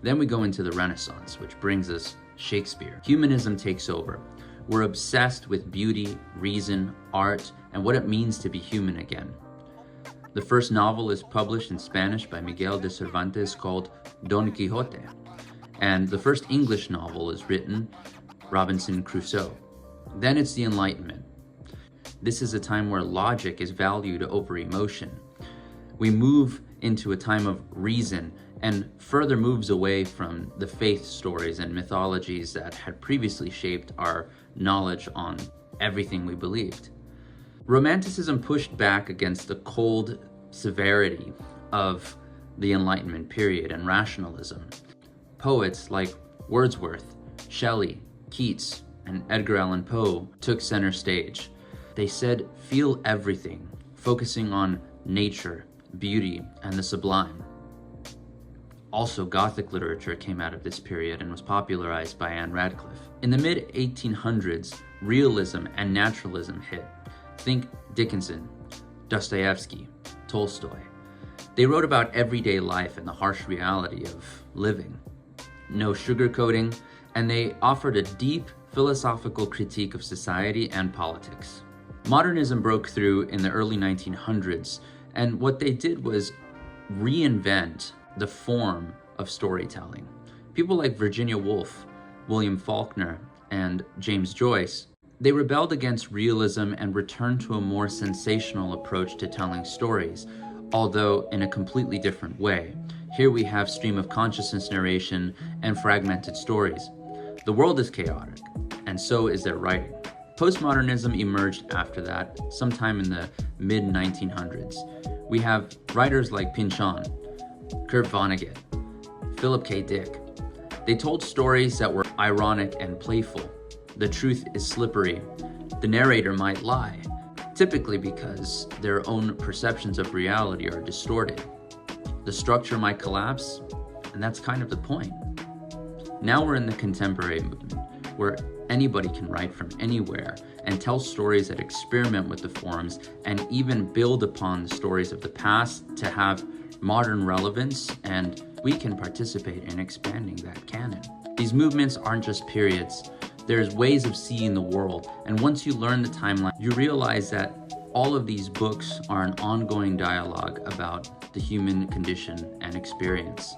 Then we go into the Renaissance, which brings us Shakespeare. Humanism takes over. We're obsessed with beauty, reason, art, and what it means to be human again. The first novel is published in Spanish by Miguel de Cervantes called Don Quixote. And the first English novel is written, Robinson Crusoe. Then it's the Enlightenment. This is a time where logic is valued over emotion. We move into a time of reason and further moves away from the faith stories and mythologies that had previously shaped our knowledge on everything we believed. Romanticism pushed back against the cold severity of the Enlightenment period and rationalism. Poets like Wordsworth, Shelley, Keats, and Edgar Allan Poe took center stage. They said, feel everything, focusing on nature, beauty, and the sublime. Also, Gothic literature came out of this period and was popularized by Anne Radcliffe. In the mid-1800s, realism and naturalism hit. Think Dickinson, Dostoevsky, Tolstoy. They wrote about everyday life and the harsh reality of living. No sugarcoating, and they offered a deep philosophical critique of society and politics. Modernism broke through in the early 1900s, and what they did was reinvent the form of storytelling. People like Virginia Woolf, William Faulkner, and James Joyce, they rebelled against realism and returned to a more sensational approach to telling stories, although in a completely different way. Here we have stream of consciousness narration and fragmented stories. The world is chaotic, and so is their writing. Postmodernism emerged after that, sometime in the mid-1900s. We have writers like Pynchon, Kurt Vonnegut, Philip K. Dick. They told stories that were ironic and playful. The truth is slippery. The narrator might lie, typically because their own perceptions of reality are distorted. The structure might collapse, and that's kind of the point. Now we're in the contemporary movement, where anybody can write from anywhere and tell stories that experiment with the forms and even build upon the stories of the past to have modern relevance, and we can participate in expanding that canon. These movements aren't just periods. There's ways of seeing the world, and once you learn the timeline, you realize that all of these books are an ongoing dialogue about the human condition and experience.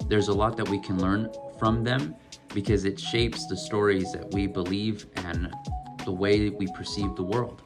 There's a lot that we can learn from them because it shapes the stories that we believe and the way we perceive the world.